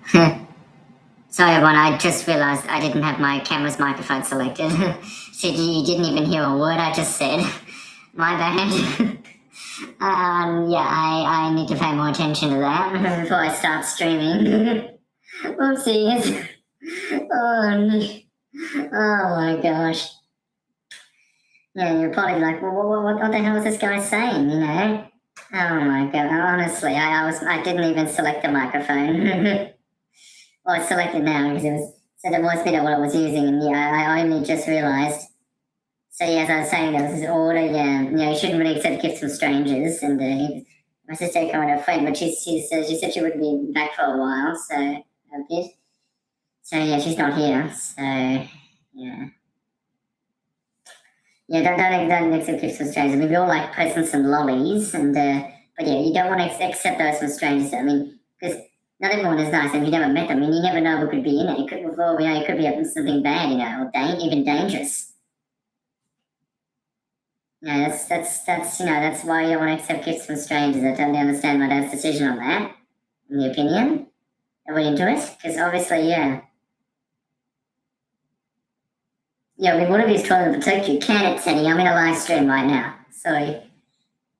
Sorry, everyone. I just realised I didn't have my camera's microphone selected. So you didn't even hear a word I just said. My bad. Yeah, I need to pay more attention to that before I start streaming. Oopsies. Oh my gosh. Yeah, you're probably like, well, what the hell is this guy saying, you know? Oh my god, honestly, I didn't even select the microphone. Well, I selected now because it was, so that was bit of what I was using, and yeah, I only just realised. So yeah, as I was saying, there was this order, yeah, you shouldn't really accept gifts from strangers, and my sister came with a friend, but she said she wouldn't be back for a while, so a bit. So yeah, she's not here, so yeah. Yeah, don't accept gifts from strangers. I mean, we all like presents and lollies, and but yeah, you don't want to accept those from strangers. I mean, because not everyone is nice, and you never met them. I mean, you never know what could be in it. It could, well, it could be something bad, or even dangerous. That's why you don't want to accept gifts from strangers. I totally understand my dad's decision on that. In the opinion, are we into it? Because obviously, yeah. Yeah, we want to be trying to protect you. Can it, Teddy? I'm in a live stream right now. Sorry.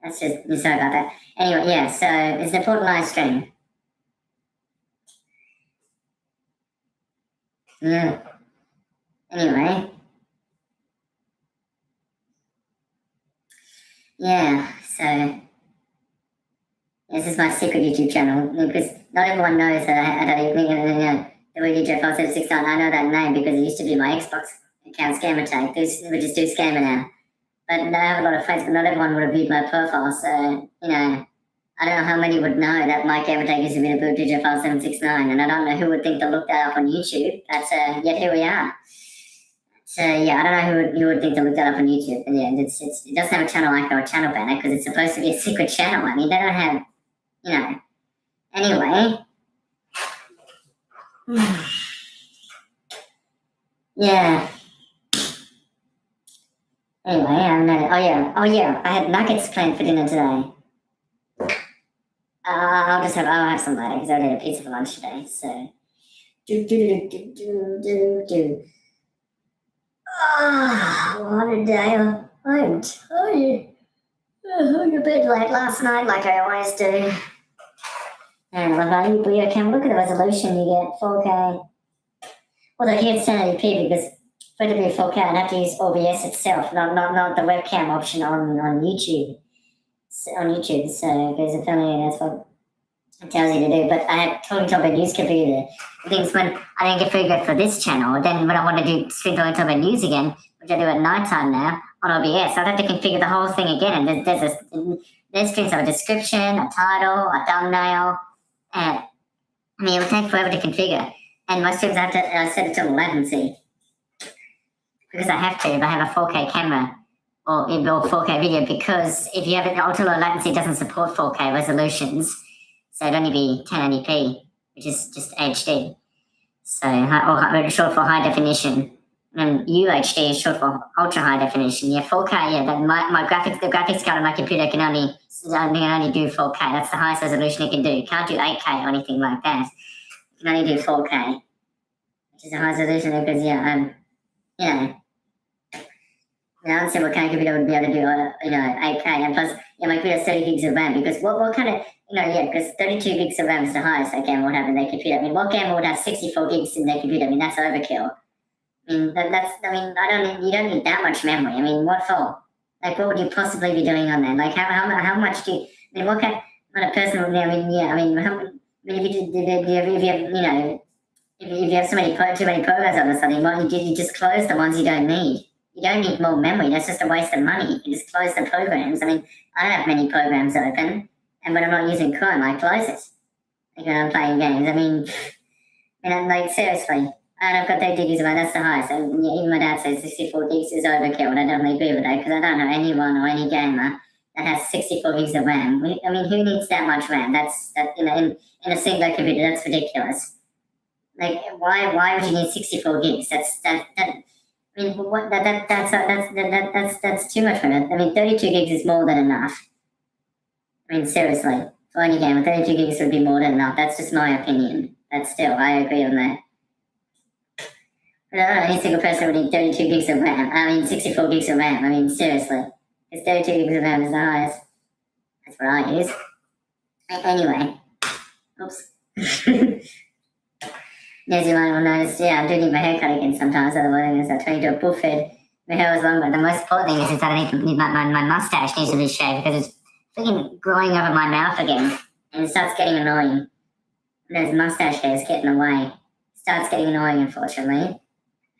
That's just, sorry about that. Anyway, yeah, so it's an important live stream. Yeah. Anyway. Yeah, so this is my secret YouTube channel because not everyone knows that I the DJ 5769. I know that name because it used to be my Xbox account scammer tag. We just do scammer now. But I have a lot of friends, but not everyone would have viewed my profile. So, I don't know how many would know that my gamer tag used to be the Blue DJ 5769, and I don't know who would think to look that up on YouTube. But yet here we are. So yeah, I don't know who would think to look that up on YouTube. But yeah, it doesn't have a channel icon or a channel banner because it's supposed to be a secret channel. I mean, they don't have, Anyway. Yeah. Anyway, oh yeah, I had nuggets planned for dinner today. I'll have some later because I did a pizza for lunch today. So. What a day. I'm tired. I went to bed late last night like I always do. And you can look at the resolution you get, 4K. Well, they can't 1080p because for it to be 4K, I'd have to use OBS itself, not the webcam option on YouTube. So, because apparently that's what it tells you to do. But I had totally told about news configure the things when I didn't configure it for this channel. Then when I want to do stream talk about news again, which I do at nighttime now on OBS, I'd have to configure the whole thing again. And there's strings of a description, a title, a thumbnail, and it would take forever to configure. And my streams I have to set it to latency because I have to if I have a 4K camera or 4K video, because if you have an ultra low latency, it doesn't support 4K resolutions. So it'd only be 1080p, which is just HD. So, or short for high definition. And UHD is short for ultra high definition. Yeah, 4K, yeah, the graphics card on my computer can only do 4K. That's the highest resolution it can do. It can't do 8K or anything like that. It can only do 4K, which is the highest resolution because, I don't see what kind of computer would be able to do, 8K. And plus, my computer has 30 gigs of RAM because what kind of, because 32 gigs of RAM is the highest that gamer would have in their computer. I mean, what gamer would have 64 gigs in their computer? I mean, that's overkill. I mean, you don't need that much memory. I mean, what for? Like, what would you possibly be doing on there? Like, how much do you, I mean, what kind of person would, if you have too many programs on or something, why don't you just close the ones you don't need? You don't need more memory. That's just a waste of money. You just close the programs. I mean, I don't have many programs open, and when I'm not using Chrome, I close it. Like when I'm playing games. I mean, seriously. And I've got 30 gigs of RAM, that's the highest. And even my dad says 64 gigs is overkill, and I definitely agree with that, because I don't know anyone or any gamer that has 64 gigs of RAM. I mean, who needs that much RAM? In a single computer, that's ridiculous. Like, why would you need 64 gigs? That's too much for it. I mean, 32 gigs is more than enough. I mean, seriously, for any gamer, 32 gigs would be more than enough. That's just my opinion. but still, I agree on that. I don't know any single person would need 32 gigs of RAM. 64 gigs of RAM. Seriously. Because 32 gigs of RAM is the highest. That's what I use. Anyway. Oops. As you might have noticed, I do need my hair cut again sometimes, otherwise I turn into a buff head. My hair was long, but the most important thing is that I need my mustache needs to be shaved because it's freaking growing over my mouth again. And it starts getting annoying. Those mustache hairs get in the way. It starts getting annoying, unfortunately.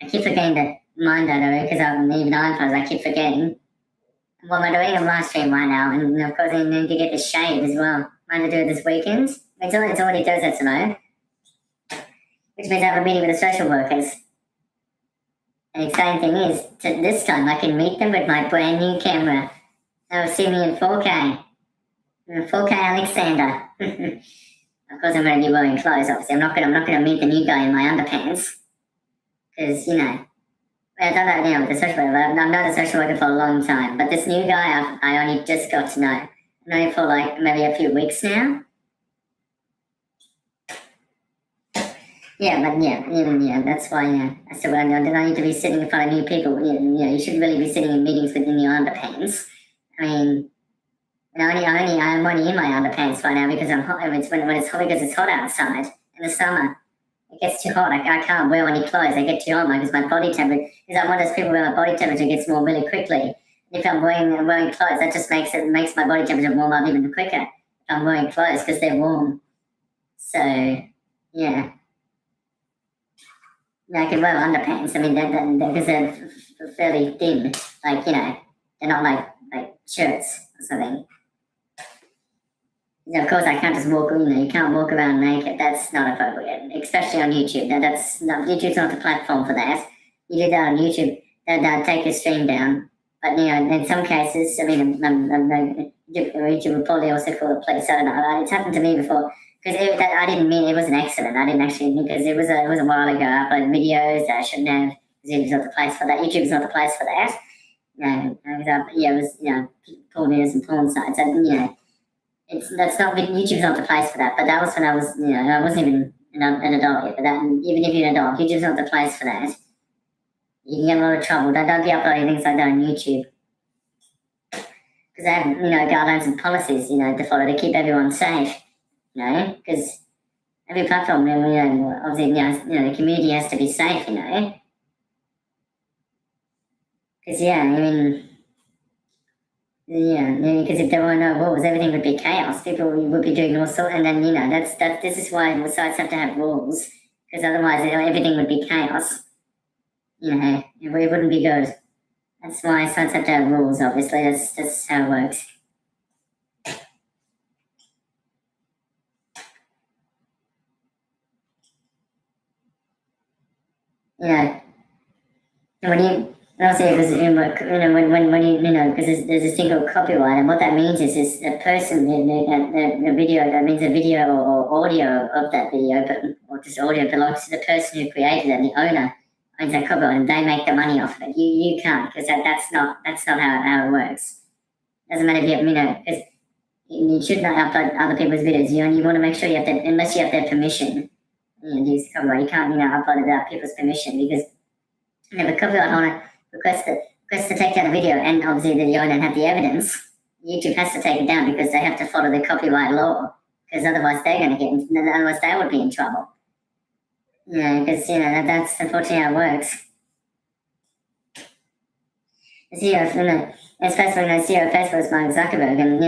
I keep forgetting to mind that already because even iPhones, I keep forgetting. Well, I'm doing a live stream right now, and of course I need to get the shave as well. I'm going to do it this weekend. It's already Thursday tomorrow. Which means I have a meeting with the social workers. And the exciting thing is, this time I can meet them with my brand new camera. They'll see me in 4K. 4K Alexander. Of course I'm going to be wearing clothes, obviously. I'm not going to meet the new guy in my underpants. Because, I've done that now with the social worker. I've known the social worker for a long time. But this new guy, I only just got to know. I've known him for maybe a few weeks now. That's why, I said, well, I need to be sitting in front of new people. You should really be sitting in meetings within your underpants. I'm only in my underpants right now because I'm hot. When it's hot, because it's hot outside in the summer. It gets too hot. I can't wear any clothes. I get too hot because my body temperature, because I'm one of those people where my body temperature gets warm really quickly. If I'm wearing clothes, that just makes my body temperature warm up even quicker if I'm wearing clothes because they're warm. So, yeah. I can wear underpants. Because they're fairly thin. They're not like shirts or something. Of course, I can't just walk. You can't walk around naked. That's not appropriate, especially on YouTube. YouTube's not the platform for that. You do that on YouTube, they'll take your stream down. But in some cases, YouTube would probably also call the police. I don't know. It's happened to me before. Because I didn't mean it was an accident. I didn't actually mean because it was a while ago. I uploaded videos that I shouldn't have. YouTube's not the place for that. YouTube's not the place for that. It was porn videos and porn sites. YouTube's not the place for that. But that was when I was I wasn't even an adult yet. But even if you're an adult, YouTube's not the place for that. You can get in a lot of trouble. Don't be uploading things like that on YouTube. Because they have guidelines and policies to follow to keep everyone safe. Because every platform, obviously, the community has to be safe, Because, because if there were no rules, everything would be chaos. People would be doing all sorts, and then, this is why sites have to have rules, because otherwise, everything would be chaos. It wouldn't be good. That's why sites have to have rules, obviously. That's how it works. When you also because because there's this thing called copyright, and what that means is a person the video that means a video or audio of that video, or just audio belongs to the person who created it, and the owner owns that copyright, and they make the money off of it. You can't because that's not how it works. Doesn't matter if you have because you should not upload other people's videos. You want to make sure you have that unless you have their permission. Use copyright. You can't upload it without people's permission because. The copyright owner requests to take down the video, and obviously the owner have the evidence. YouTube has to take it down because they have to follow the copyright law. Because otherwise otherwise they would be in trouble. Because that's unfortunately how it works. Especially when Facebook was Mark Zuckerberg, and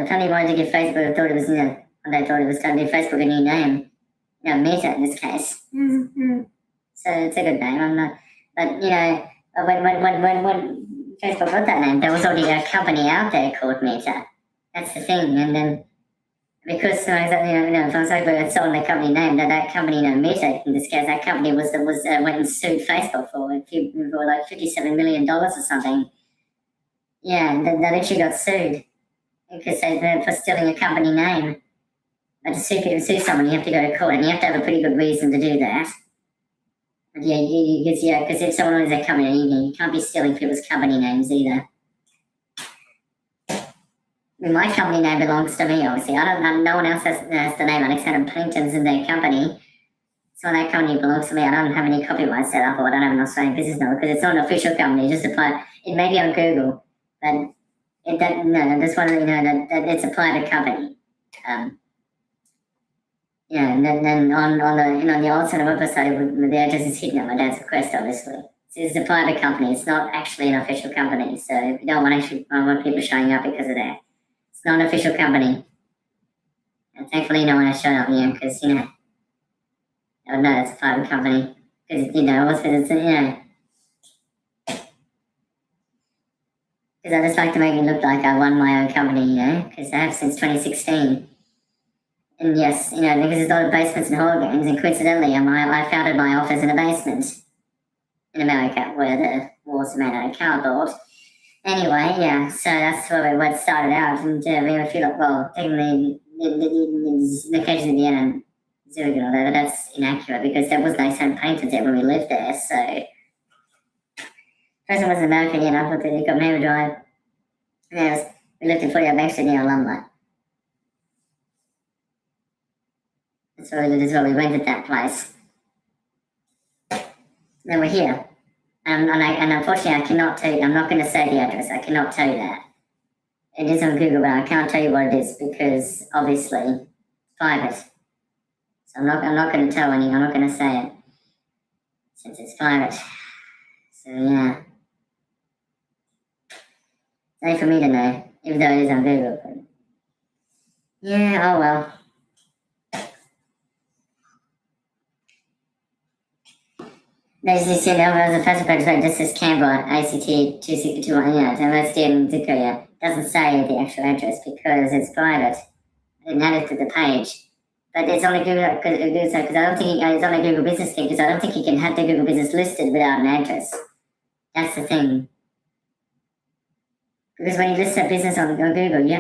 Tony wanted to give Facebook. Thought it was they thought it was going to give Facebook a new name. Meta in this case. Mm-hmm. So it's a good name. But when Facebook got that name, there was already a company out there called Meta. That's the thing, and then because Facebook had sold the company name, that company, Meta, in this case, that company went and sued Facebook for like $57 million or something. Yeah, and they actually got sued because for stealing a company name. But to sue someone, you have to go to court, and you have to have a pretty good reason to do that. Because if someone owns a company, you can't be stealing people's company names either. My company name belongs to me, obviously. No one else has the name Alexander Pennington's in their company. So that company belongs to me. I don't have any copyright set up, or I don't have an Australian business number because it's not an official company. Just apply. It may be on Google, but no. Just want to let you know that it's a private company. And then on the old center website, the address is hidden at my dad's request, obviously. So it's a private company. It's not actually an official company. So if you don't want people showing up because of that. It's not an official company. And thankfully, no one has shown up here because I would know it's a private company because because I just like to make it look like I run my own company, because I have since 2016. And yes, because there's a lot of basements and horror games, and coincidentally, I founded my office in a basement in America where the walls are made out of cardboard. Anyway, yeah, so that's where it started out, and we feel like, well, technically, the location of the end Zurich or whatever, that's inaccurate because there was no sun painted there when we lived there, so. First one was in America, I thought that you got Mayor Drive, and we lived in 48 Bank Street near Alumni. That's where we rented that place. Then we're here. And unfortunately, I cannot tell you, I'm not going to say the address, I cannot tell you that. It is on Google, but I can't tell you what it is because obviously it's private. So I'm not going to tell anyone, I'm not going to say it since it's private. So yeah. It's only for me to know, even though it is on Google. But yeah, oh well. There's this, there was a Facebook page that just says Canberra, ACT 2621, University of Victoria. It doesn't say the actual address because it's private. I didn't add it to the page. But it's on the Google, because I don't think it's on the Google Business thing, because I don't think you can have the Google Business listed without an address. That's the thing. Because when you list a business on Google, the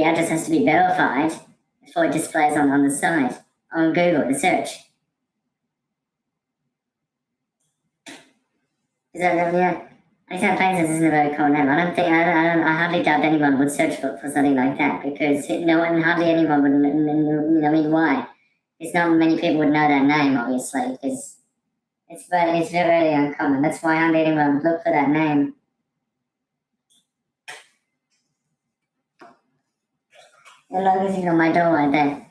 address has to be verified before it displays on the site, on Google, the search. Alexander Plains isn't a very common name. I hardly doubt anyone would search for something like that because hardly anyone would, why? Because not many people would know that name, obviously, because it's very uncommon. That's why hardly anyone would look for that name. The logo's even on my door right there.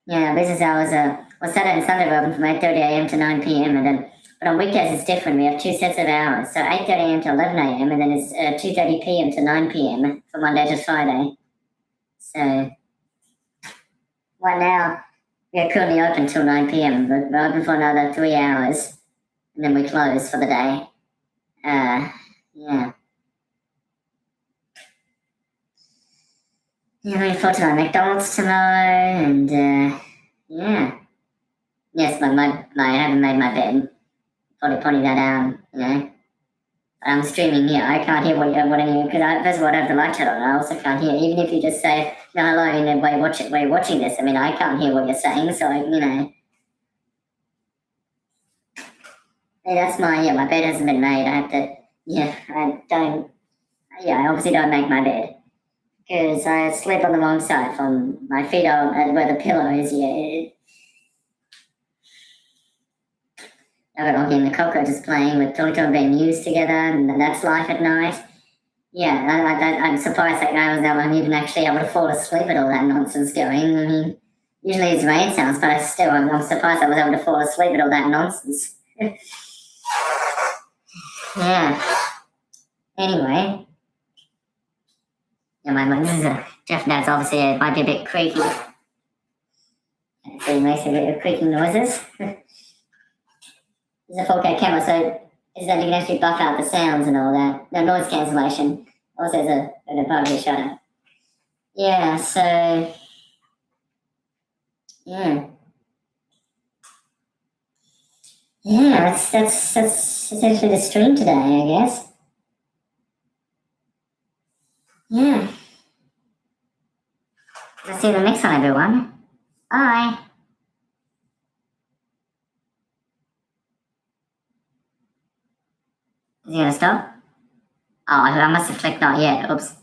Yeah, business hours are, Saturday and Sunday we're open from 8:30 a.m. to 9 p.m. But on weekdays it's different. We have two sets of hours. So 8:30 a.m. to 11 a.m. and then it's 2:30 p.m. to 9 p.m. from Monday to Friday. So right now we are currently open till 9 p.m. but we're open for another 3 hours and then we close for the day. Yeah. Yeah, I'm looking forward to my McDonald's tomorrow and yeah. Yes, I haven't made my bed. Probably pointing that out, I'm streaming here. I can't hear what anyone, because first of all, I have the light chat on. I also can't hear, even if you just say, no, hello, while you're watching this. I mean, I can't hear what you're saying, so, Hey, that's my bed hasn't been made. I have to, I obviously don't make my bed. Because I sleep on the wrong side from my feet on where the pillow is, I've got Oggy and the Cockroaches playing with talking about news together, and that's life at night. Yeah, I'm surprised that I'm even actually able to fall asleep at all that nonsense going. I mean, usually it's rain sounds, but I'm surprised I was able to fall asleep at all that nonsense. Yeah. Anyway. Yeah, this is Jeff Nat's obviously it might be a bit creaky. So he makes a bit of creaking noises. It's a 4K camera, so is that you can actually buff out the sounds and all that. No noise cancellation. Also, there's a partial shutter. Yeah, so yeah, that's essentially the stream today, I guess. Yeah. I'll see you in the next one, everyone. Bye. Is he gonna stop? Oh, I must have clicked not yet. Oops.